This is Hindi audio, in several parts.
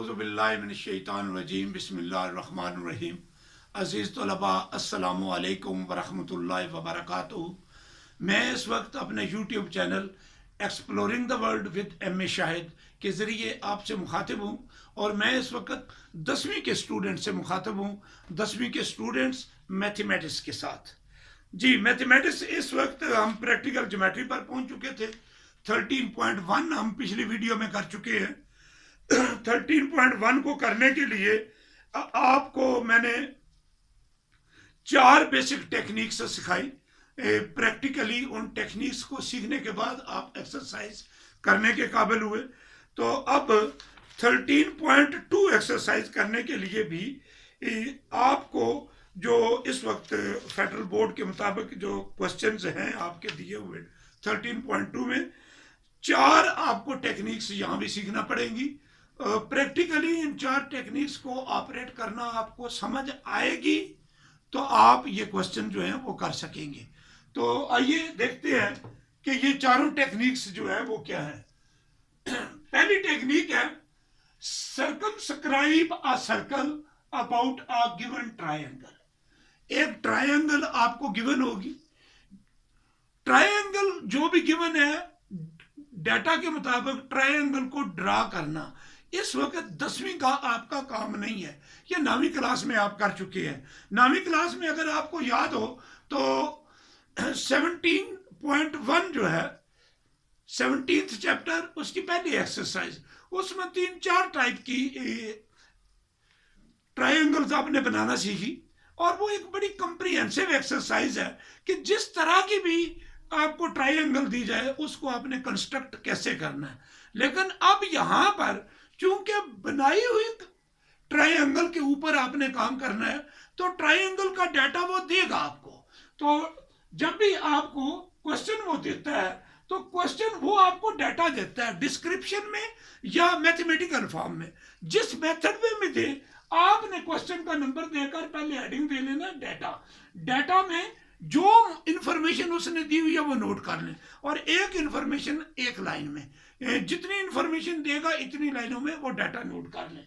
औज़ुबिल्लाहिमिनश्शैतानिर्रजीम बिस्मिल्लाहिर्रहमानिर्रहीम। अज़ीज़ तलबा अस्सलामु अलैकुम वरहमतुल्लाहि वबरकातुहू। मैं इस वक्त अपने YouTube channel exploring the world with M A Shahid के ज़रिए आपसे मुखातिब हूँ और मैं इस वक्त 10वीं के स्टूडेंट से मुखातिब हूँ। 10वीं के स्टूडेंट्स मैथमेटिक्स के साथ। जी, मैथमेटिक्स इस वक्त हम प्रैक्टिकल ज्योमेट्री पर पहुँच चुके थे। 13.1 हम पिछली वीडियो में कर चुके हैं। 13.1 को करने के लिए आपको मैंने 4 बेसिक टेक्निक्स सिखाई। प्रैक्टिकली उन टेक्निक्स को सीखने के बाद आप एक्सरसाइज करने के काबिल हुए। तो अब 13.2 एक्सरसाइज करने के लिए भी आपको जो इस वक्त फेडरल बोर्ड के मुताबिक जो क्वेश्चंस हैं आपके दिए हुए 13.2 में 4 आपको टेक्निक्स यहाँ भी सीखना पड़ेंगी। प्रैक्टिकली इन 4 टेक्निक्स को ऑपरेट करना आपको समझ आएगी तो आप ये क्वेश्चन जो है वो कर सकेंगे। तो आइए देखते हैं कि ये चारों टेक्निक्स जो है वो क्या है। पहली टेक्निक है circumscribe a circle about a given triangle. एक ट्रायंगल आपको गिवन होगी। ट्रायंगल जो भी गिवन है डाटा के मुताबिक ट्रायंगल को ड्रा करना इस वक्त 10वीं का आपका काम नहीं है, ये 9वीं क्लास में आप कर चुके हैं। 9वीं क्लास में अगर आपको याद हो तो 17.1 जो है 17th चैप्टर उसकी पहली एक्सरसाइज, उसमें 3-4 टाइप की ट्रायंगल्स आपने बनाना सीखी और वो एक बड़ी कंप्रीहेंसिव एक्सरसाइज है कि जिस तरह की भी आपको ट्रायंगल दी जाए उसको आपने कंस्ट्रक्ट कैसे करना है। लेकिन अब यहां पर चूंकि बनाई हुई ट्रायंगल के ऊपर आपने काम करना है तो ट्रायंगल का डाटा वो देगा आपको। तो जब भी आपको क्वेश्चन वो देता है तो क्वेश्चन वो आपको डाटा देता है डिस्क्रिप्शन में या मैथमेटिकल फॉर्म में। जिस मेथड में दे आपने क्वेश्चन का नंबर देकर पहले हेडिंग दे लेना डाटा। डाटा में जो इंफॉर्मेशन उसने दी हुई है वो नोट कर लें और एक इंफॉर्मेशन एक लाइन में, जितनी इंफॉर्मेशन देगा इतनी लाइनों में वो डाटा नोट कर लें।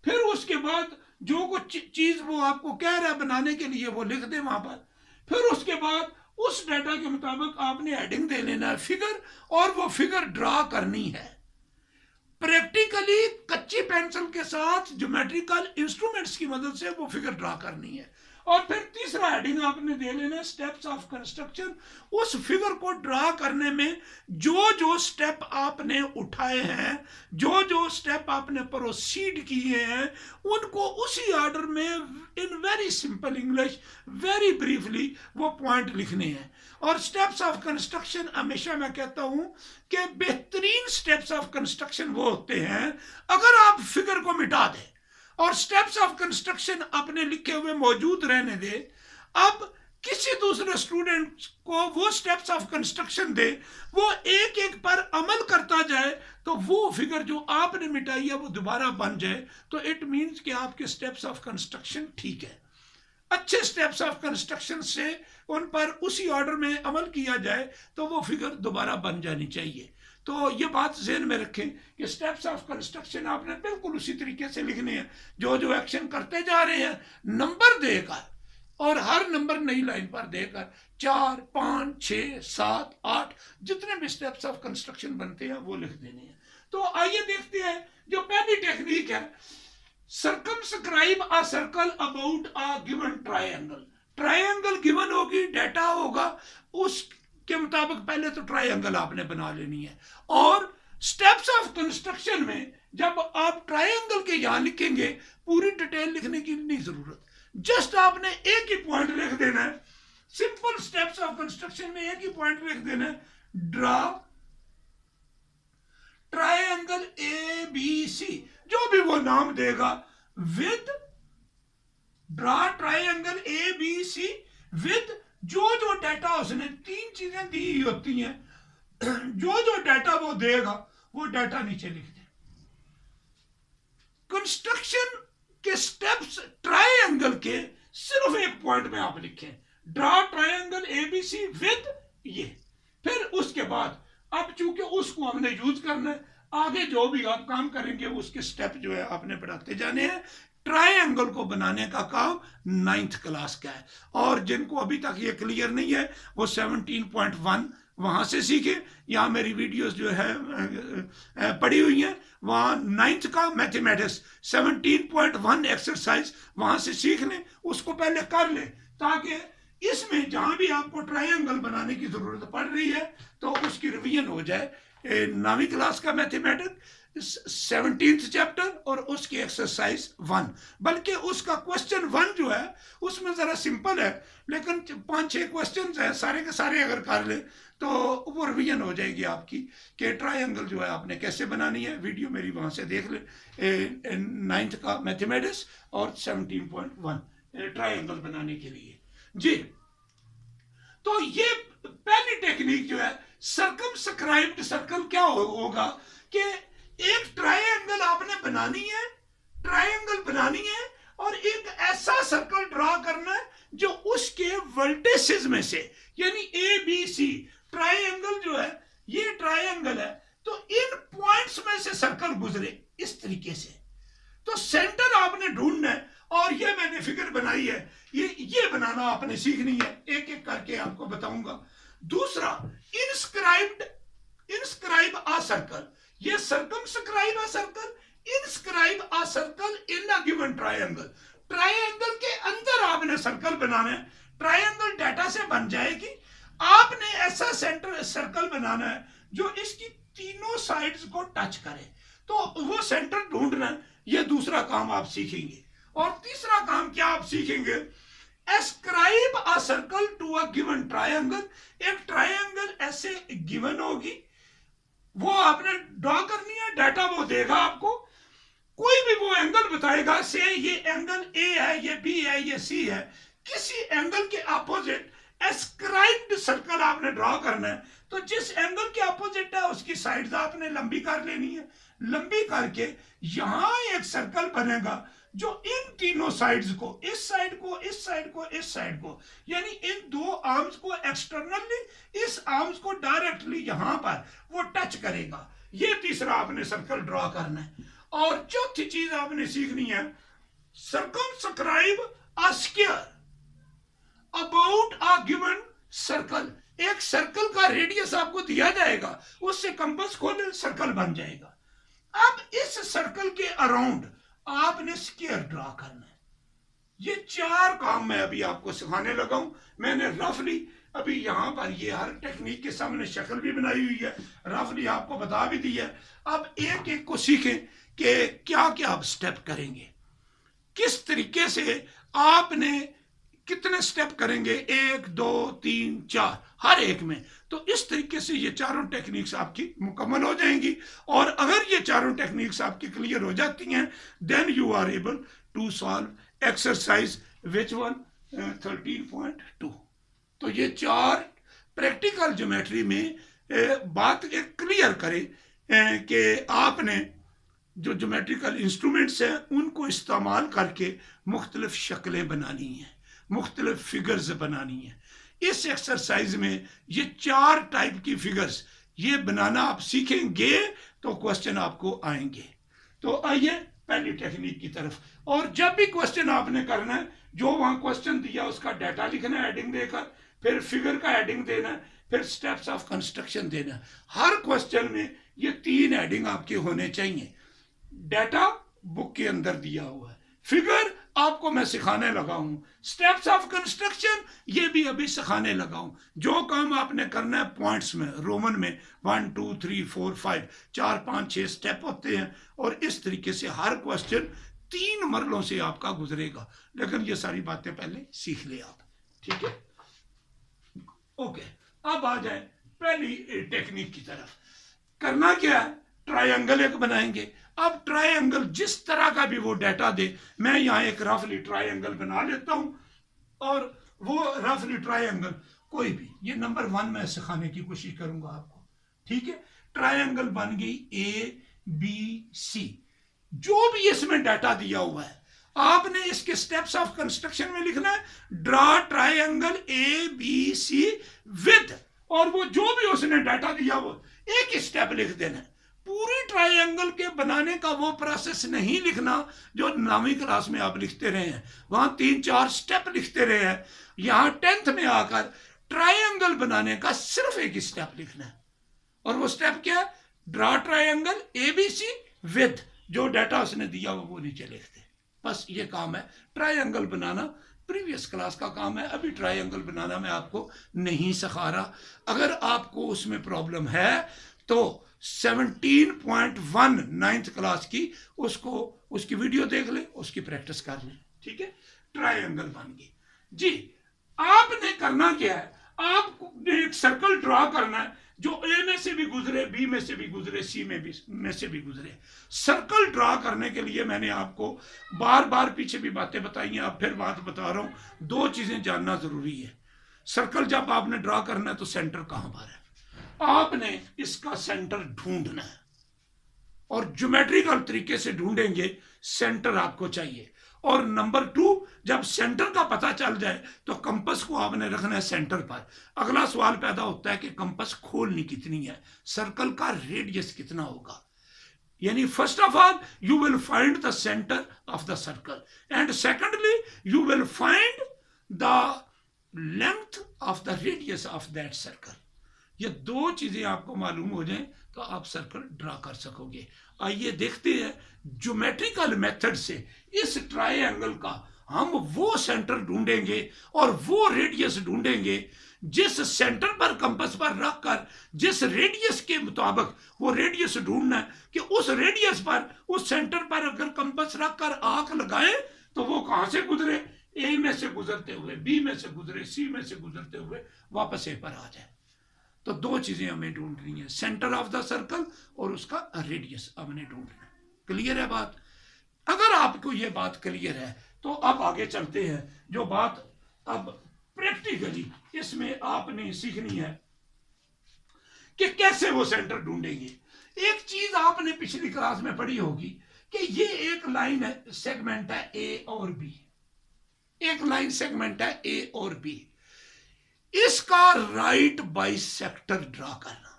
फिर उसके बाद जो कुछ चीज वो आपको कह रहा है बनाने के लिए वो लिख दे वहां पर। फिर उसके बाद उस डाटा के मुताबिक आपने हेडिंग दे लेना है फिगर और वो फिगर ड्रा करनी है। प्रैक्टिकली कच्ची पेंसिल के साथ ज्योमेट्रिकल इंस्ट्रूमेंट्स की मदद से वो फिगर ड्रा करनी है। और फिर तीसरा हेडिंग आपने दे लेना स्टेप्स ऑफ कंस्ट्रक्शन। उस फिगर को ड्रा करने में जो जो स्टेप आपने उठाए हैं, जो जो स्टेप आपने प्रोसीड किए हैं, उनको उसी ऑर्डर में in very simple English very briefly वो पॉइंट लिखने हैं। और स्टेप्स ऑफ कंस्ट्रक्शन हमेशा मैं कहता हूं कि बेहतरीन स्टेप्स ऑफ कंस्ट्रक्शन वो होते हैं अगर आप फिगर को मिटा दें और स्टेप्स ऑफ कंस्ट्रक्शन अपने लिखे हुए मौजूद रहने दे। अब किसी दूसरे स्टूडेंट को वो स्टेप्स ऑफ कंस्ट्रक्शन दे, वो एक एक पर अमल करता जाए तो वो फिगर जो आपने मिटाई है वो दोबारा बन जाए। तो इट मीन्स कि आपके स्टेप्स ऑफ कंस्ट्रक्शन ठीक है। अच्छे स्टेप्स ऑफ कंस्ट्रक्शन से उन पर उसी ऑर्डर में अमल किया जाए तो वो फिगर दोबारा बन जानी चाहिए। तो ये बात ज़हन में रखें कि स्टेप्स ऑफ कंस्ट्रक्शन आपने बिल्कुल उसी तरीके से लिखने हैं। जो जो एक्शन करते जा रहे हैं नंबर देकर और हर नंबर नई लाइन पर देकर 4, 5, 6, 7, 8 जितने भी स्टेप्स ऑफ कंस्ट्रक्शन बनते हैं वो लिख देने हैं। तो आइए देखते हैं जो पहली टेक्निक है circumscribe a circle about a given triangle. Triangle given होगी, डाटा होगा, उसके मुताबिक पहले तो ट्रायंगल आपने बना लेनी है। और स्टेप्स ऑफ कंस्ट्रक्शन में जब आप ट्रायंगल के यहां लिखेंगे पूरी डिटेल लिखने की नहीं जरूरत, जस्ट आपने एक ही पॉइंट लिख देना है। सिंपल स्टेप्स ऑफ कंस्ट्रक्शन में एक ही पॉइंट लिख देना है, ड्रा ट्रायंगल ABC, जो भी वो नाम देगा, with draw triangle ABC with जो जो डाटा उसने 3 चीजें दी होती हैं, जो जो डाटा वो देगा वो डाटा नीचे लिख दे। कंस्ट्रक्शन के स्टेप्स ट्रायंगल के सिर्फ एक पॉइंट में आप लिखें, ड्रा ट्रायंगल ABC विद ये। फिर उसके बाद अब चूंकि उसको हमने यूज करना है आगे जो भी आप काम करेंगे उसके स्टेप जो है आपने बढ़ाते जाने हैं। ट्रायंगल को बनाने का काम 9th क्लास का है, और जिनको अभी तक ये क्लियर नहीं है वो 17.1 वहां से सीखे। यहाँ मेरी वीडियोस जो है पड़ी हुई हैं, वहाँ 9th का मैथमेटिक्स 17.1 एक्सरसाइज वहां से सीख लें, उसको पहले कर लें, ताकि इसमें जहां भी आपको ट्रायंगल बनाने की जरूरत पड़ रही है तो उसकी रिवीजन हो जाए। 9वीं क्लास का मैथमेटिक्स 17th चैप्टर और उसकी एक्सरसाइज 1, बल्कि उसका क्वेश्चन 1 जो है उसमें जरा सिंपल है, लेकिन 5-6 क्वेश्चन है, सारे के सारे अगर कर ले तो वो रिवीजन हो जाएगी आपकी कि ट्रायंगल जो है आपने कैसे बनानी है। वीडियो मेरी वहां से देख ले, 9th का मैथमेटिक्स और 17.1 ट्रायंगल बनाने के लिए जी। तो ये पहली टेक्निक जो है सर्कमस्क्राइब्ड सर्कल क्या होगा कि एक ट्रायंगल आपने बनानी है, ट्रायंगल बनानी है और एक ऐसा सर्कल ड्रा करना है जो उसके वर्टिसेस में से, यानी ए बी सी ट्रायंगल जो है, ये ट्रायंगल है तो इन पॉइंट्स में से सर्कल गुजरे इस तरीके से। तो सेंटर आपने ढूंढना है, और ये मैंने फिगर बनाई है, ये बनाना आपने सीखनी है, एक एक करके आपको बताऊंगा। दूसरा, इंस्क्राइब अ सर्कल, ये circumscribe a circle, inscribe a circle in a given triangle. Triangle के अंदर आपने सर्कल बनाना है, ट्रायंगल डाटा से बन जाएगी, आपने ऐसा सेंटर सर्कल बनाना है जो इसकी तीनों साइड्स को टच करे, तो वो सेंटर ढूंढना है। ये दूसरा काम आप सीखेंगे। और तीसरा काम क्या आप सीखेंगे, escribe a circle to a given triangle. एक ट्रायंगल ऐसे गिवन होगी, वो आपने ड्रॉ करनी है, डाटा वो देगा आपको, कोई भी वो एंगल बताएगा, से ये एंगल ए है, ये बी है, ये सी है, किसी एंगल के अपोजिट एस्क्राइब्ड सर्कल आपने ड्रॉ करना है। तो जिस एंगल के अपोजिट है उसकी साइड्स आपने लंबी कर लेनी है, लंबी करके यहां एक सर्कल बनेगा जो इन तीनों साइड्स को, इस साइड को, इस साइड को, इस साइड को, यानी इन दो आर्म्स को एक्सटर्नली, इस आर्म्स को डायरेक्टली यहां पर वो टच करेगा। ये तीसरा आपने सर्कल ड्रॉ करना है। और चौथी चीज आपने सीखनी है, circumscribe a square about a given circle. एक सर्कल का रेडियस आपको दिया जाएगा, उससे कंपास खोले सर्कल बन जाएगा। अब इस सर्कल के अराउंड आपने स्क्वायर ड्रॉ करना है। ये 4 काम मैं अभी आपको सिखाने लगा हूं। मैंने रफली अभी यहां पर ये हर टेक्निक के सामने शक्ल भी बनाई हुई है, रफली आपको बता भी दी है। अब एक एक को सीखें कि क्या क्या आप स्टेप करेंगे, किस तरीके से आपने कितने स्टेप करेंगे, 1 2 3 4 हर एक में। तो इस तरीके से ये चारों टेक्निक्स आपकी मुकम्मल हो जाएंगी। और अगर ये चारों टेक्निक्स आपकी क्लियर हो जाती हैं, then you are able to solve exercise which one 13.2। तो ये 4 प्रैक्टिकल ज्योमेट्री में बात एक क्लियर करें कि आपने जो ज्योमेट्रिकल इंस्ट्रूमेंट्स हैं उनको इस्तेमाल करके मुख्तलिफ शक्लें बनानी हैं, मुख्तलिफ फिगर्स बनानी है। इस एक्सरसाइज में ये 4 टाइप की फिगर्स ये बनाना आप सीखेंगे तो क्वेश्चन आपको आएंगे। तो आइए पहली टेक्निक की तरफ। और जब भी क्वेश्चन आपने करना है, जो वहां क्वेश्चन दिया उसका डाटा लिखना है हेडिंग देकर, फिर फिगर का हेडिंग देना है, फिर स्टेप्स ऑफ कंस्ट्रक्शन देना है। हर क्वेश्चन में ये 3 हेडिंग आपके होने चाहिए। डाटा बुक के अंदर दिया हुआ है, फिगर आपको मैं सिखाने लगा हूं, स्टेप्स ऑफ कंस्ट्रक्शन ये भी अभी सिखाने लगा हूं। जो काम आपने करना है पॉइंट्स में, रोमन में 1 2 3 4 5 4 5 6 स्टेप होते हैं, और इस तरीके से हर क्वेश्चन 3 मरलों से आपका गुजरेगा। लेकिन ये सारी बातें पहले सीख ले आप, ठीक है। ओके, अब आ जाए पहली टेक्निक की तरफ। करना क्या है, ट्रायंगल एक बनाएंगे। अब ट्रायंगल जिस तरह का भी वो डाटा दे, मैं यहाँ एक रफली ट्रायंगल बना लेता हूं, और वो रफली ट्रायंगल कोई भी, ये नंबर 1 में सिखाने की कोशिश करूंगा आपको, ठीक है। ट्रायंगल बन गई ए बी सी, जो भी इसमें डाटा दिया हुआ है आपने इसके स्टेप्स ऑफ कंस्ट्रक्शन में लिखना है, draw triangle A B C with, और वो जो भी उसने डाटा दिया वो एक ही स्टेप लिख देना है। पूरी ट्रायंगल के बनाने का वो प्रोसेस नहीं लिखना जो 9वीं क्लास में आप लिखते रहे हैं, वहां 3-4 स्टेप लिखते रहे हैं। यहां 10th में आकर ट्रायंगल बनाने का सिर्फ एक स्टेप लिखना है, और वो स्टेप क्या है? ड्रा ट्रायंगल ABC विद, जो डाटा उसने दिया वो नीचे लिखते। बस ये काम है ट्रायंगल बनाना, प्रीवियस क्लास का काम है। अभी ट्रायंगल बनाना मैं आपको नहीं सिखा रहा। अगर आपको उसमें प्रॉब्लम है तो 17.1 9th क्लास की उसकी वीडियो देख ले, उसकी प्रैक्टिस कर ले, ठीक है। ट्रायंगल बन गई जी। आपने करना क्या है? आपको एक सर्कल ड्रा करना है जो ए में से भी गुजरे, बी में से भी गुजरे, सी में से भी गुजरे। सर्कल ड्रा करने के लिए मैंने आपको बार बार पीछे भी बातें बताई हैं, अब फिर बात बता रहा हूं। 2 चीजें जानना जरूरी है। सर्कल जब आपने ड्रा करना है तो सेंटर कहां पर है, आपने इसका सेंटर ढूंढना है, और ज्योमेट्रिकल तरीके से ढूंढेंगे। सेंटर आपको चाहिए। और नंबर 2, जब सेंटर का पता चल जाए तो कंपास को आपने रखना है सेंटर पर। अगला सवाल पैदा होता है कि कंपास खोलनी कितनी है, सर्कल का रेडियस कितना होगा। यानी first of all you will find the centre of the circle, and secondly you will find the length of the radius of that circle. ये 2 चीजें आपको मालूम हो जाएं तो आप सर्कल ड्रा कर सकोगे। आइए देखते हैं ज्योमेट्रिकल मेथड से इस ट्रायंगल का हम वो सेंटर ढूंढेंगे और वो रेडियस ढूंढेंगे जिस सेंटर पर कंपास पर रखकर जिस रेडियस के मुताबिक वो रेडियस ढूंढना है कि उस रेडियस पर, उस सेंटर पर अगर कंपास रखकर आंख लगाए तो वो कहां से गुजरे? ए में से गुजरते हुए, बी में से गुजरे, सी में से गुजरते हुए वापस ए पर आ जाए। तो 2 चीजें हमें ढूंढनी है, सेंटर ऑफ द सर्कल और उसका रेडियस हमने ढूंढना है। क्लियर है बात? अगर आपको ये बात क्लियर है तो अब आगे चलते हैं। जो बात अब प्रैक्टिकली इसमें आपने सीखनी है कि कैसे वो सेंटर ढूंढेंगे। एक चीज आपने पिछली क्लास में पढ़ी होगी कि ये एक लाइन है, सेगमेंट है ए और बी, एक लाइन सेगमेंट है ए और बी। इसका राइट बाइसेक्टर ड्रा करना,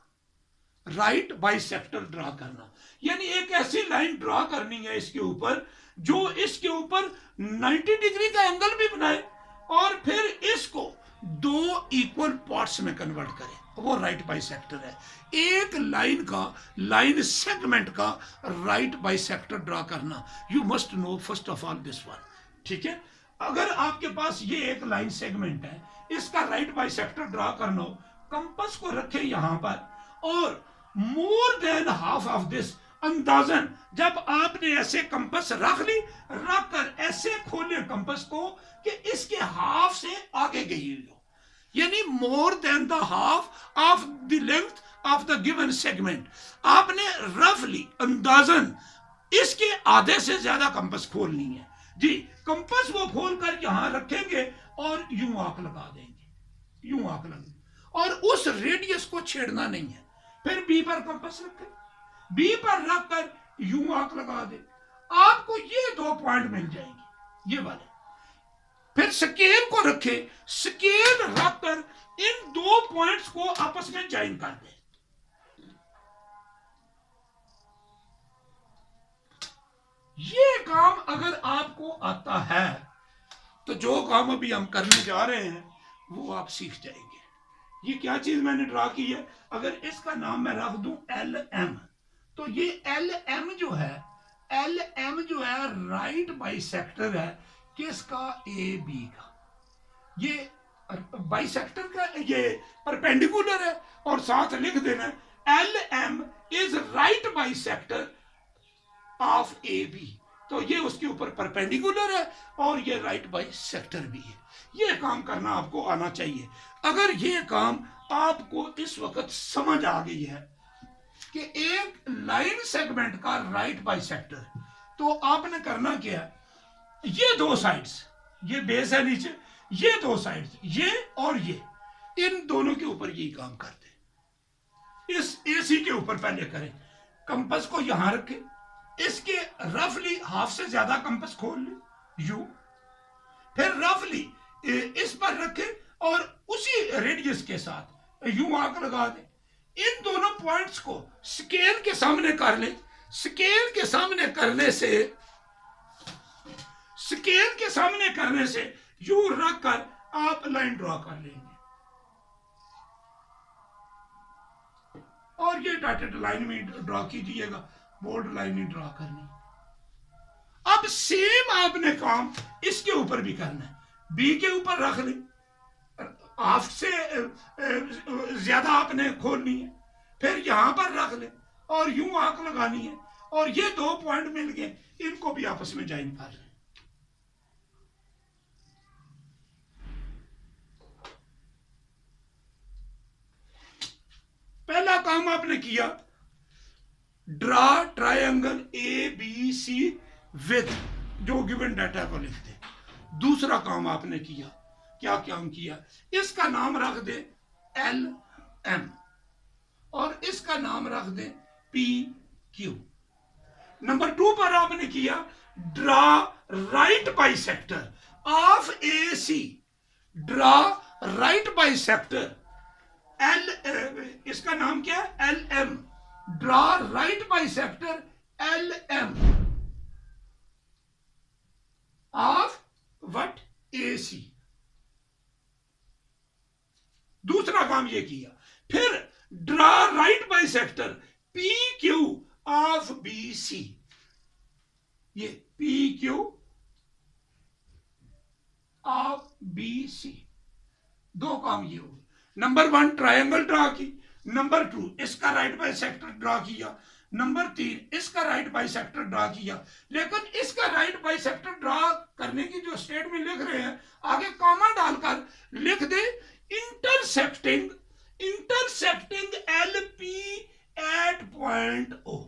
राइट बाइसेक्टर ड्रा करना, यानी एक ऐसी लाइन ड्रा करनी है इसके ऊपर जो इसके ऊपर 90 डिग्री का एंगल भी बनाए और फिर इसको 2 इक्वल पार्ट्स में कन्वर्ट करे, वो राइट बाइसेक्टर है। एक लाइन का, लाइन सेगमेंट का राइट बाइसेक्टर ड्रा करना, you must know first of all this one, ठीक है। अगर आपके पास ये एक लाइन सेगमेंट है, इसका राइट बाइसेक्टर ड्रा करना हो, कंपास को रखें यहां पर और more than half of this, अंदाजन जब आपने ऐसे कंपास रख ली, रख कर ऐसे खोले कंपास को कि इसके हाफ से आगे गई हो, यानी more than the half of the length of the given segment. आपने रफली अंदाजन इसके आधे से ज्यादा कंपास खोलनी है जी। कंपास वो खोलकर यहां रखेंगे और यूं आंख लगा देंगे, यूं आंख लगेंगे, और उस रेडियस को छेड़ना नहीं है। फिर बी पर कंपास रखें, बी पर रखकर यूं आंख लगा दे, आपको ये 2 पॉइंट मिल जाएंगे, ये वाले। फिर स्केल को रखें, स्केल रखकर इन 2 पॉइंट्स को आपस में ज्वाइन कर दे। ये काम अगर आपको आता है तो जो काम अभी हम करने जा रहे हैं वो आप सीख जाएंगे। ये क्या चीज मैंने ड्रा की है, अगर इसका नाम मैं रख दूं LM, तो ये LM जो है, LM जो है राइट बाइसेक्टर है किसका? AB का। ये बाइसेक्टर का, ये परपेंडिकुलर है, और साथ लिख देना LM is right bisector of AB। तो ये उसके ऊपर परपेंडिकुलर है और ये राइट बाइसेक्टर भी है। ये काम करना आपको आना चाहिए। अगर ये काम आपको इस वक्त समझ आ गई है कि एक लाइन सेगमेंट का राइट बाइसेक्टर, तो आपने करना क्या है, ये 2 साइड्स, ये बेस है नीचे, ये 2 साइड्स, ये और ये, इन दोनों के ऊपर यही काम करते। इस AC के ऊपर पहले करें, कंपास को यहां रखें, इसके रफली हाफ से ज्यादा कंपास खोल ले यू, फिर रफली इस पर रखें और उसी रेडियस के साथ यू आंख लगा दे। इन दोनों पॉइंट्स को स्केल के सामने कर ले। स्केल के सामने करने से, स्केल के सामने करने से यू रख कर आप लाइन ड्रॉ कर लेंगे और ये डॉटेड लाइन में ड्रॉ कीजिएगा, बोल्ड लाइन ही ड्रॉ करनी। अब सेम आपने काम इसके ऊपर भी करना है। बी के ऊपर रख ले, हाफ से ज्यादा आपने खोलनी है, फिर यहां पर रख ले और यूं आंख लगानी है और ये दो पॉइंट मिल गए, इनको भी आपस में ज्वाइन कर लें। पहला काम आपने किया, draw triangle A B C with जो गिवन डाटा को लिख दे। दूसरा काम आपने किया, क्या काम किया, इसका नाम रख दे एल एम और इसका नाम रख दे पी क्यू। नंबर 2 पर आपने किया, draw right bisector of A C. Draw right bisector L, इसका नाम क्या है, L M. Draw right bisector L M of what, A C. दूसरा काम ये किया। फिर draw right bisector P Q of B C. ये P Q of B C, दो काम ये हो गए। नंबर 1 ट्रायंगल ड्रा की, नंबर 2 इसका राइट बाइसेक्टर ड्रा किया, नंबर 3 इसका राइट बाइसेक्टर ड्रा किया। लेकिन इसका राइट बाइसेक्टर ड्रा करने की जो स्टेटमेंट लिख रहे हैं, आगे कॉमा डालकर लिख दे intersecting, intersecting L P at point O.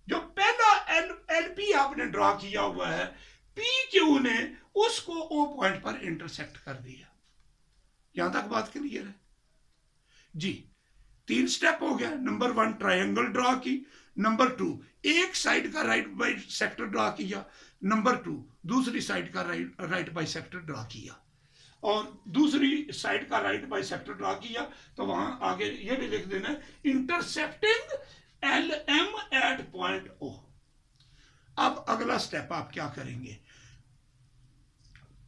जो पहला एल पी आपने ड्रा किया हुआ है, पी क्यू ने उसको ओ पॉइंट पर इंटरसेक्ट कर दिया। यहां तक बात क्लियर है जी। 3 स्टेप हो गया। नंबर 1 ट्रायंगल ड्रा की, नंबर 2 एक साइड का राइट बाइसेक्टर ड्रा किया, नंबर 2 दूसरी साइड का राइट बाइसेक्टर ड्रा किया और दूसरी साइड का राइट बाइसेक्टर ड्रा किया तो वहां आगे ये भी लिख देना intersecting L M at point O. अब अगला स्टेप आप क्या करेंगे,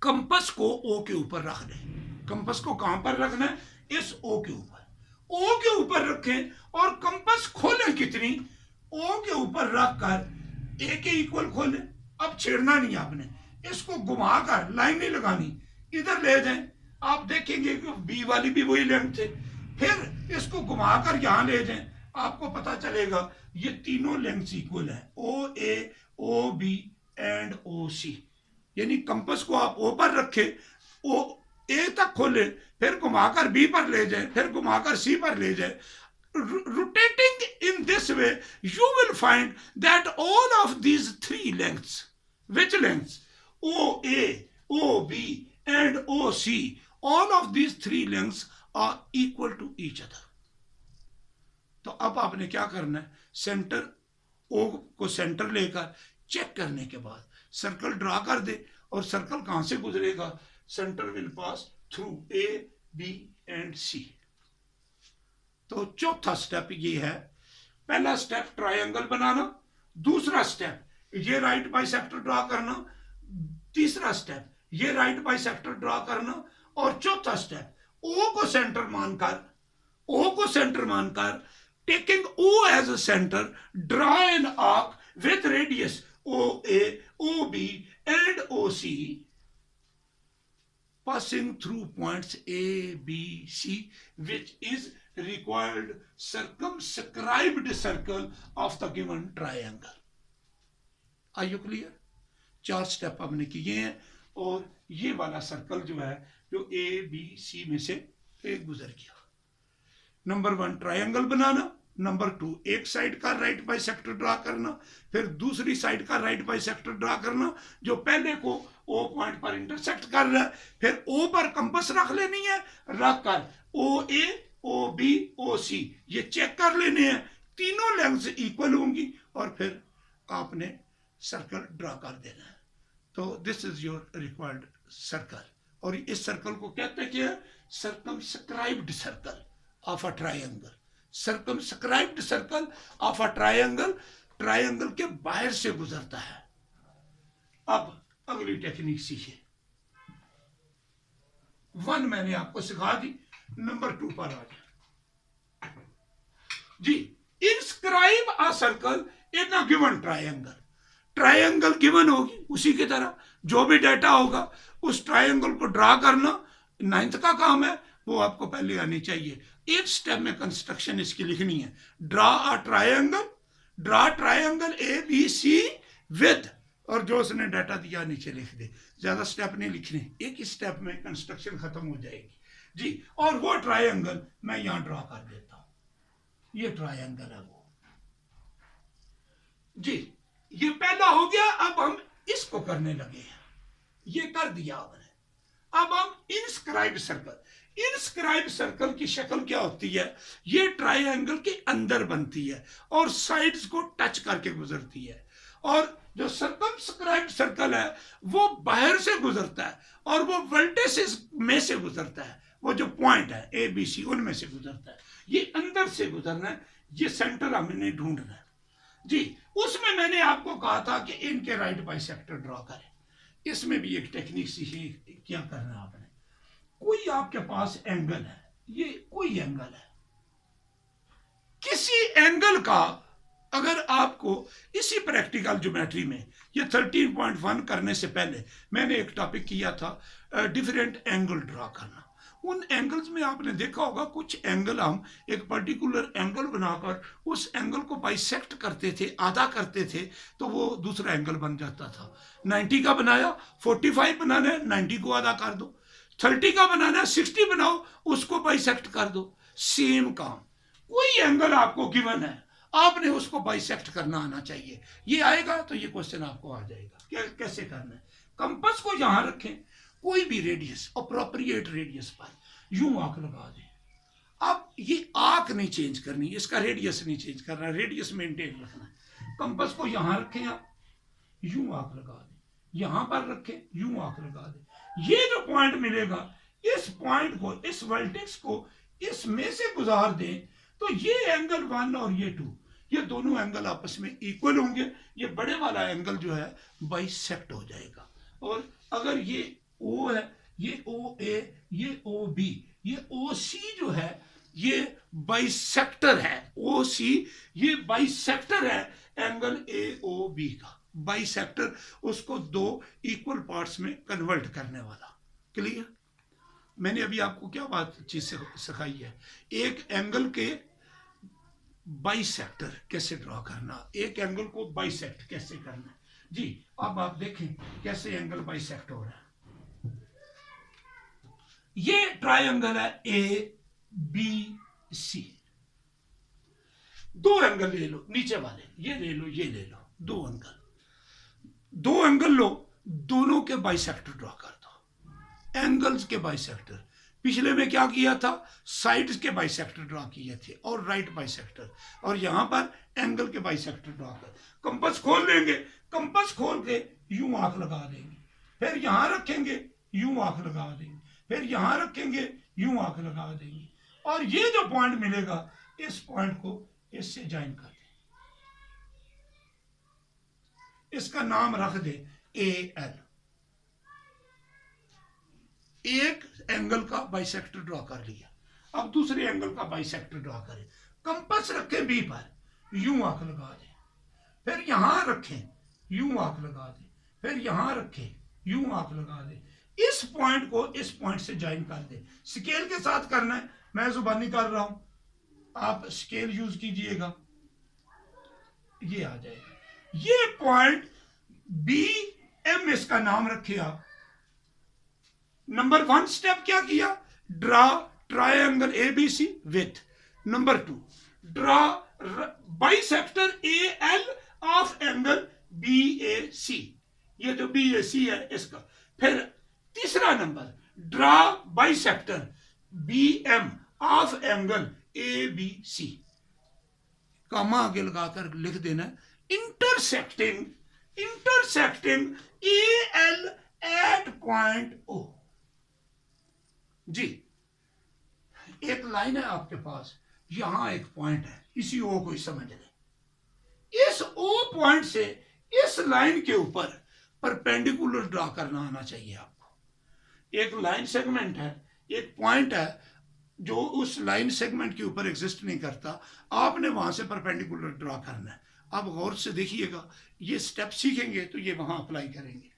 कंपस को ओ के ऊपर रख दें। कंपस को कहां पर रखना है, इस ओ के ऊपर। ओ के ऊपर रखें और कंपस खोलें कितनी, ओ के ऊपर रखकर ए के इक्वल खोलें। अब छेड़ना नहीं आपने, इसको घुमाकर लाइन नहीं लगानी, इधर ले जाएं। आप देखेंगे कि बी वाली भी वही लेंथ है। फिर इसको घुमाकर यहां ले जाएं, आपको पता चलेगा ये तीनों लेंथ इक्वल है, ओ A, O B and O सी। यानी कंपस को आप ओ पर रखें, ओ ए तक खोले, फिर घुमाकर बी पर ले जाए, फिर घुमाकर सी पर ले जाए। Rotating in this way, you will find that all of these 3 lengths, which lengths, OA, OB and OC, all of these 3 lengths are equal to each other. तो अब आपने क्या करना है, सेंटर ओ को सेंटर लेकर चेक करने के बाद सर्कल ड्रा कर दे और सर्कल कहां से गुजरेगा, centre will pass through A B and C. तो चौथा स्टेप ये है, पहला स्टेप ट्रायंगल बनाना, दूसरा स्टेप ये राइट बाइसेक्टर ड्रा करना, तीसरा स्टेप ये राइट बाइसेक्टर ड्रा करना और चौथा स्टेप ओ को सेंटर मानकर, ओ को सेंटर मानकर taking O as a centre, draw an arc with radius O A, O B and O C passing through points A, B, C, which is required circumscribed circle of the given triangle. Are you clear? 4 step हमने किए हैं और ये वाला सर्कल जो है जो A, B, C में से एक गुजर गया। नंबर 1 ट्रायंगल बनाना, नंबर 2 एक साइड का राइट बाइसेक्टर ड्रा करना, फिर दूसरी साइड का राइट बाइसेक्टर ड्रा करना जो पहले को ओ पॉइंट पर इंटरसेक्ट कर रहा है। फिर ओ पर कंपास रख लेनी है, रख कर ओ ए, ओ बी, ओ सी ये चेक कर लेने हैं, तीनों लेंथ इक्वल होंगी और फिर आपने सर्कल ड्रा कर देना है। तो this is your required circle और इस सर्कल को कहते हैं कि circumscribed circle of a triangle. Circumscribed circle of a triangle, triangle के बाहर से गुजरता है। अब अगली टेक्निक सीखिए। 1 मैंने आपको सिखा दी, नंबर 2 पर आ जाए जी। Inscribe a circle in a given triangle, triangle given होगी, उसी की तरह जो भी डाटा होगा उस ट्रायंगल को ड्रा करना 9th का काम है, वो आपको पहले आनी चाहिए। 8 स्टेप में कंस्ट्रक्शन इसकी लिखनी है। Draw a triangle, draw triangle A B C with, और जो उसने डाटा दिया नीचे लिख दे, ज्यादा स्टेप नहीं लिखने, एक ही स्टेप में कंस्ट्रक्शन खत्म हो जाएगी जी। और वो ट्रायंगल मैं यहां ड्रा कर देता हूं, ये ट्रायंगल है वो जी। ये पहला हो गया। अब हम इसको करने लगे हैं, ये कर दिया आपने। अब हम इंस्क्राइब सर्कल, इंस्क्राइब सर्कल की शक्ल क्या होती है, ये ट्रायंगल के अंदर बनती है और साइड्स को टच करके गुजरती है, और जो सर्कमस्क्राइब्ड सर्कल है वो बाहर से गुजरता है और वो वर्टिसेस में से गुजरता है, वो जो पॉइंट है ए बी सी उनमें से गुजरता है। ये अंदर से गुजरना है, ये सेंटर हमने ढूंढना है जी। उसमें मैंने आपको कहा था कि इनके राइट बाइसेक्टर ड्रॉ करें। इसमें भी एक टेक्निक सीखी, क्या करना है आपने। कोई आपके पास एंगल है, ये कोई एंगल है, किसी एंगल का अगर आपको इसी प्रैक्टिकल ज्योमेट्री में, ये 13.1 करने से पहले मैंने एक टॉपिक किया था डिफरेंट एंगल ड्रा करना। उन एंगल्स में आपने देखा होगा कुछ एंगल हम एक पर्टिकुलर एंगल बनाकर उस एंगल को बाइसेक्ट करते थे, आधा करते थे, तो वो दूसरा एंगल बन जाता था। 90 का बनाया, 45 बनाना है, 90 को आधा कर दो। 30 का बनाना है, 60 बनाओ, उसको बाइसेक्ट कर दो। सेम काम, कोई एंगल आपको गिवन है, आपने उसको बाइसेक्ट करना आना चाहिए। ये आएगा तो ये क्वेश्चन आपको आ जाएगा। कैसे करना है, कंपास को यहां रखें, कोई भी रेडियस, अप्रोप्रिएट रेडियस पर यूं आंख लगा दें। अब ये आंख नहीं चेंज करनी, इसका रेडियस नहीं चेंज करना, रेडियस मेंटेन रखना है। कंपास को यहां रखें, आप यूं आंख लगा दें, यहां पर रखें, यूं आंख लगा दें। ये जो पॉइंट मिलेगा, इस पॉइंट को, इस वर्टेक्स को इसमें से गुजार दें, तो ये एंगल 1 और ये 2, ये दोनों एंगल आपस में इक्वल होंगे। ये बड़े वाला एंगल जो है बाइसेक्ट हो जाएगा। और अगर ये O है, ये OA, ये OB, ये OC जो है ये बाइसेक्टर है। OC ये बाइसेक्टर है एंगल AOB का, बाइसेक्टर, उसको 2 इक्वल पार्ट्स में कन्वर्ट करने वाला। क्लियर? मैंने अभी आपको क्या बात चीज सिखाई है, एक एंगल के बाइसेक्टर कैसे ड्रॉ करना, एक एंगल को बाइसेक्ट कैसे करना जी। अब आप देखें कैसे एंगल बाइसेक्ट हो रहा है। ये ट्रायंगल है ABC, 2 एंगल ले लो, नीचे वाले ये ले लो, ये ले लो, 2 एंगल लो, दोनों के बाइसेक्टर ड्रॉ कर दो। एंगल्स के बाइसेक्टर, पिछले में क्या किया था, साइड्स के बाइसेक्टर ड्रॉ किए थे और राइट बाइसेक्टर, और यहां पर एंगल के बाइसेक्टर ड्रॉ कर। कंपास खोल लेंगे, कंपास खोल के यूं आंख लगा देंगे, फिर यहां रखेंगे, यूं आंख लगा देंगे, फिर यहां रखेंगे, यूं आंख लगा देंगे, और ये जो पॉइंट मिलेगा इस पॉइंट को इससे ज्वाइन कर दें, इसका नाम रख दे AL। एक एंगल का बाइसेक्टर ड्रॉ कर लिया, अब दूसरे एंगल का बाइसेक्टर ड्रॉ करें। कंपास रखें B पर, यूं आंख लगा दें, फिर यहां रखें, यूं आंख लगा दें, फिर यहां रखें, यूं आंख लगा दें। इस पॉइंट को इस पॉइंट से ज्वाइन कर दे। स्केल के साथ करना है, मैं जुबानी कर रहा हूं, आप स्केल यूज कीजिएगा, ये आ जाएगा। ये पॉइंट BM इसका नाम रखे आप। नंबर 1 स्टेप क्या किया, draw triangle ABC with. Number 2 draw bisector AL of angle BAC, ये जो BAC है इसका। फिर तीसरा नंबर, draw bisector BM of angle ABC, comma आगे लगाकर लिख देना, intersecting AL at point O जी। एक लाइन है आपके पास, यहां एक पॉइंट है, इसी ओ को ही समझ लें। इस ओ पॉइंट से इस लाइन के ऊपर परपेंडिकुलर ड्रा करना आना चाहिए आपको। एक लाइन सेगमेंट है, एक पॉइंट है जो उस लाइन सेगमेंट के ऊपर एग्जिस्ट नहीं करता, आपने वहां से परपेंडिकुलर ड्रा करना है। आप गौर से देखिएगा, ये स्टेप सीखेंगे तो ये वहां अप्लाई करेंगे।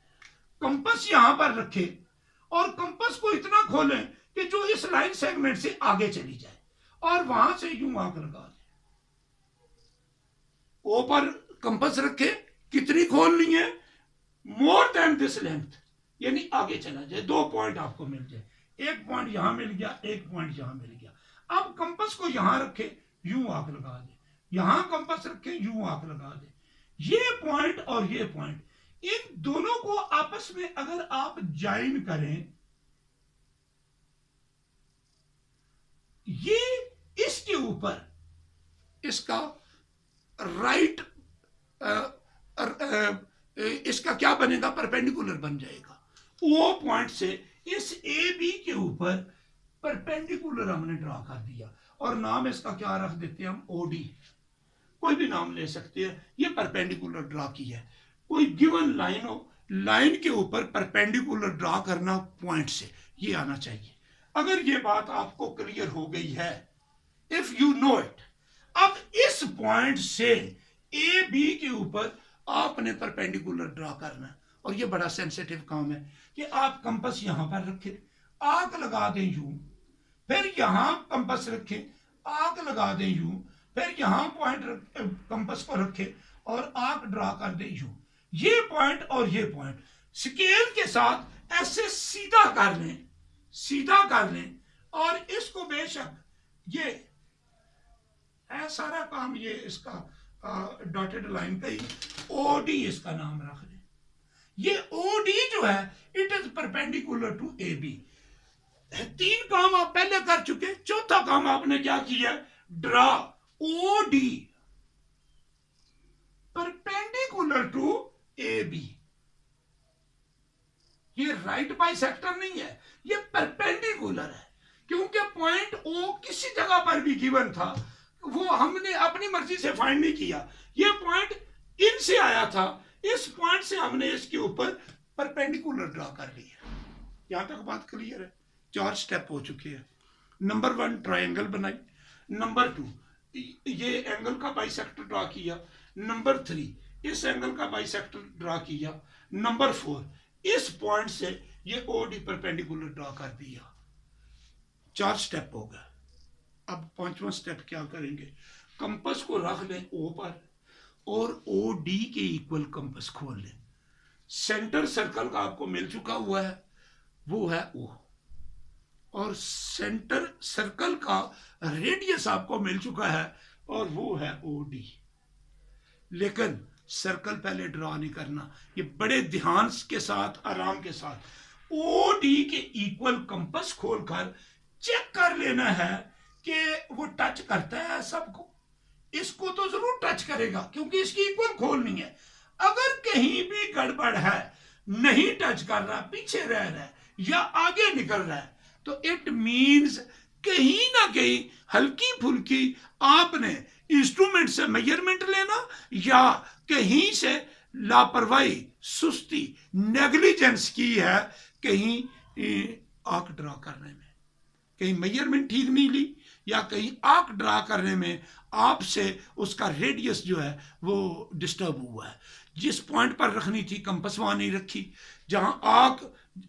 कंपास यहां पर रखे और कंपास को इतना खोलें कि जो इस लाइन सेगमेंट से आगे चली जाए और वहां से यूं आंख लगा दें। ओ पर कंपास रखे, कितनी खोलनी है? मोर देन दिस लेंथ, यानी आगे चला जाए। दो पॉइंट आपको मिल जाए, एक पॉइंट यहां मिल गया, एक पॉइंट यहां मिल गया। अब कंपास को यहां रखे, यूं आंख लगा दे, यहां कंपास रखे, यूं आंख लगा दे। ये पॉइंट और ये पॉइंट, इन दोनों को आपस में अगर आप ज्वाइन करें, ये इसके ऊपर इसका राइट इसका क्या बनेगा? परपेंडिकुलर बन जाएगा। ओ पॉइंट से इस ए बी के ऊपर परपेंडिकुलर हमने ड्रा कर दिया और नाम इसका क्या रख देते हैं हम? ओडी। कोई भी नाम ले सकते हैं। ये परपेंडिकुलर ड्रा की है। कोई गिवन लाइन हो, लाइन के ऊपर परपेंडिकुलर ड्रा करना पॉइंट से, ये आना चाहिए। अगर ये बात आपको क्लियर हो गई है, इफ यू नो इट, अब इस पॉइंट से ए बी के ऊपर आपने परपेंडिकुलर ड्रा करना। और ये बड़ा सेंसिटिव काम है कि आप कंपास यहां पर रखें, आंख लगा दें यूं, फिर यहां कंपास रखें, आंख लगा दें यूं, फिर यहां पॉइंट कंपास को रखें और आंख ड्रा कर दें यूं। ये पॉइंट और ये पॉइंट स्केल के साथ ऐसे सीधा कर लें, सीधा कर लें, और इसको बेशक ये है सारा काम, ये इसका डॉटेड लाइन का ही ओडी इसका नाम रख दें। ये ओडी जो है, it is perpendicular to A B. तीन काम आप पहले कर चुके, चौथा काम आपने क्या किया? Draw OD perpendicular to A B. ये राइट बाइसेक्टर नहीं है, ये परपेंडिकुलर है, क्योंकि पॉइंट ओ किसी जगह पर भी गिवन था, वो हमने अपनी मर्जी से फाइंड नहीं किया। ये पॉइंट इन से आया था, इस पॉइंट से हमने इसके ऊपर परपेंडिकुलर ड्रा कर लिया। यहां तक बात क्लियर है? 4 स्टेप हो चुके हैं। नंबर 1 ट्रायंगल बनाई, नंबर 2 ये एंगल का बाइसेक्टर ड्रा किया, नंबर 3 इस एंगल का बाइसेक्टर ड्रा किया, नंबर 4 इस पॉइंट से ये ओडी परपेंडिकुलर ड्रा कर दिया। 4 स्टेप हो गए। अब 5वां स्टेप क्या करेंगे? कंपास को रख लें ओ पर और ओ डी के इक्वल कंपास खोल लें। सेंटर सर्कल का आपको मिल चुका हुआ है, वो है ओ, और सेंटर सर्कल का रेडियस आपको मिल चुका है और वो है ओ डी। लेकिन सर्कल पहले ड्रा नहीं करना, ये बड़े ध्यान के साथ, आराम के साथ ओ डी के इक्वल कंपास खोलकर चेक कर लेना है कि वो टच करता है सबको। इसको तो जरूर टच करेगा क्योंकि इसकी इक्वल खोलनी है। अगर कहीं भी गड़बड़ है, नहीं टच कर रहा, पीछे रह रहा है या आगे निकल रहा है, तो इट मींस कहीं ना कहीं हल्की फुल्की आपने इंस्ट्रूमेंट से मेजरमेंट लेना या कहीं से लापरवाही, सुस्ती, नेग्लिजेंस की है, कहीं आंख ड्रा करने में, कहीं मेजरमेंट ठीक नहीं ली या कहीं आंख ड्रा करने में आपसे उसका रेडियस जो है वो डिस्टर्ब हुआ है। जिस पॉइंट पर रखनी थी कंपास वहां नहीं रखी, जहां आंख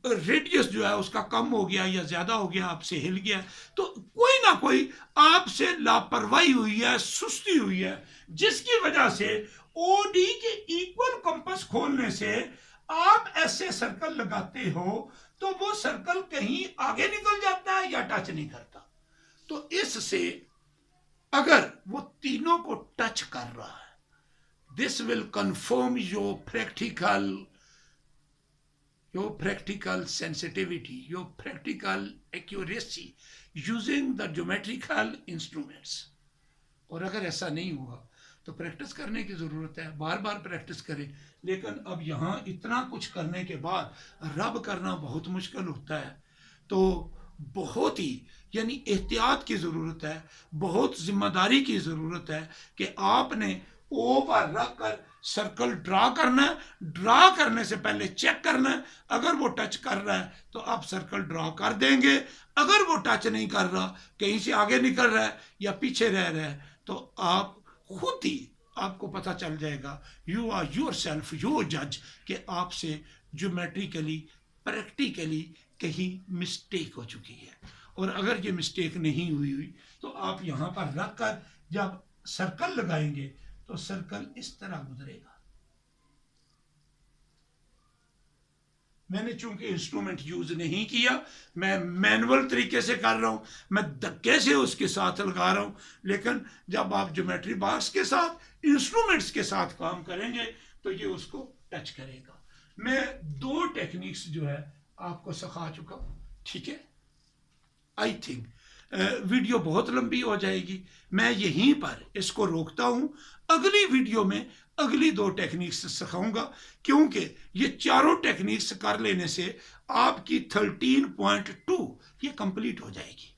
रेडियस जो है उसका कम हो गया या ज्यादा हो गया, आपसे हिल गया, तो कोई ना कोई आपसे लापरवाही हुई है, सुस्ती हुई है, जिसकी वजह से ओडी के इक्वल कंपास खोलने से आप ऐसे सर्कल लगाते हो तो वो सर्कल कहीं आगे निकल जाता है या टच नहीं करता। तो इससे अगर वो तीनों को टच कर रहा है, this will confirm your practical sensitivity, your practical accuracy using the geometrical instruments। और अगर ऐसा नहीं हुआ तो प्रैक्टिस करने की जरूरत है, बार बार प्रैक्टिस करें। लेकिन अब यहाँ इतना कुछ करने के बाद रब करना बहुत मुश्किल होता है, तो बहुत ही यानी एहतियात की ज़रूरत है, बहुत जिम्मेदारी की ज़रूरत है कि आपने ओ पर रख कर सर्कल ड्रा करना है। ड्रा करने से पहले चेक करना है, अगर वो टच कर रहा है तो आप सर्कल ड्रा कर देंगे, अगर वो टच नहीं कर रहा, कहीं से आगे निकल रहा है या पीछे रह रहा है, तो आप खुद ही आपको पता चल जाएगा, you are yourself your जज, कि आपसे ज्योमेट्रिकली प्रैक्टिकली कहीं मिस्टेक हो चुकी है। और अगर ये मिस्टेक नहीं हुई तो आप यहाँ पर रख कर जब सर्कल लगाएंगे तो सर्कल इस तरह गुजरेगा। मैंने चूंकि इंस्ट्रूमेंट यूज नहीं किया, मैं मैनुअल तरीके से कर रहा हूं, मैं धक्के से उसके साथ लगा रहा हूं, लेकिन जब आप ज्योमेट्री बॉक्स के साथ इंस्ट्रूमेंट्स के साथ काम करेंगे तो ये उसको टच करेगा। मैं 2 टेक्निक्स जो है आपको सिखा चुका हूं, ठीक है। आई थिंक वीडियो बहुत लंबी हो जाएगी, मैं यहीं पर इसको रोकता हूं। अगली वीडियो में अगली 2 टेक्निक्स सिखाऊंगा, क्योंकि ये चारों टेक्निक्स कर लेने से आपकी 13.2 ये कंप्लीट हो जाएगी।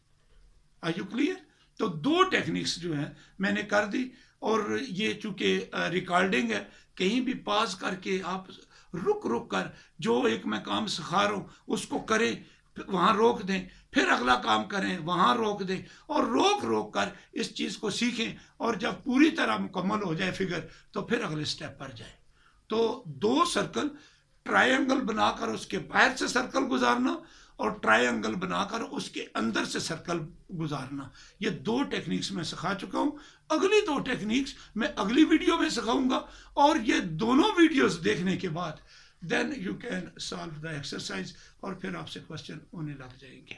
Are you clear? तो 2 टेक्निक्स जो है मैंने कर दी, और ये चूंकि रिकॉर्डिंग है, कहीं भी पास करके आप रुक रुक कर जो एक मैं काम सिखा रहा हूं उसको करें, वहां रोक दें, फिर अगला काम करें, वहां रोक दें, और रोक रोक कर इस चीज को सीखें, और जब पूरी तरह मुकम्मल हो जाए फिगर तो फिर अगले स्टेप पर जाए। तो 2 सर्कल, ट्रायंगल बनाकर उसके बाहर से सर्कल गुजारना और ट्रायंगल बनाकर उसके अंदर से सर्कल गुजारना, ये 2 टेक्निक्स मैं सिखा चुका हूं। अगली 2 टेक्निक्स मैं अगली वीडियो में सिखाऊंगा, और ये दोनों वीडियोस देखने के बाद then you can solve the exercise, और फिर आपसे क्वेश्चन होने लग जाएंगे।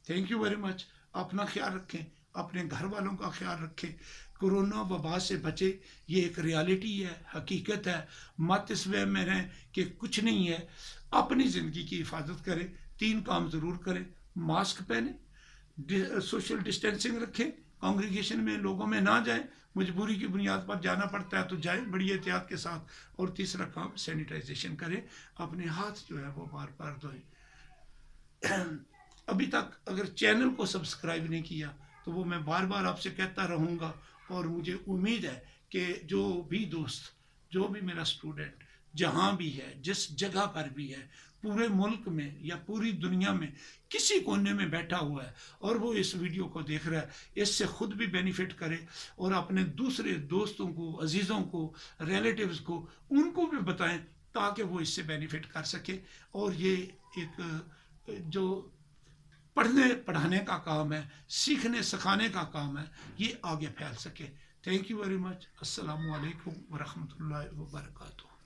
Thank you very much. अपना ख्याल रखें, अपने घर वालों का ख्याल रखें, कोरोना वबा से बचे, ये एक रियलिटी है, हकीकत है। मत इस वे में रहें कि कुछ नहीं है। अपनी ज़िंदगी की हिफाजत करें, 3 काम ज़रूर करें, मास्क पहने, सोशल डिस्टेंसिंग रखें, कांग्रीगेशन में लोगों में ना जाएं, मजबूरी की बुनियाद पर जाना पड़ता है तो जाएं बड़ी एहतियात के साथ। और तीसरा काम सैनिटाइजेशन करें, अपने हाथ जो है वो बार बार धोएं। अभी तक अगर चैनल को सब्सक्राइब नहीं किया तो वो मैं बार बार आपसे कहता रहूँगा, और मुझे उम्मीद है कि जो भी दोस्त, जो भी मेरा स्टूडेंट जहाँ भी है, जिस जगह पर भी है, पूरे मुल्क में या पूरी दुनिया में किसी कोने में बैठा हुआ है और वो इस वीडियो को देख रहा है, इससे खुद भी बेनिफिट करे और अपने दूसरे दोस्तों को, अजीज़ों को, रिलेटिव्स को, उनको भी बताएं ताकि वो इससे बेनिफिट कर सके। और ये एक जो पढ़ने पढ़ाने का काम है, सीखने सिखाने का काम है, ये आगे फैल सके। Thank you very much. अस्सलामु अलैकुम व रहमतुल्लाहि व बरकातुहू।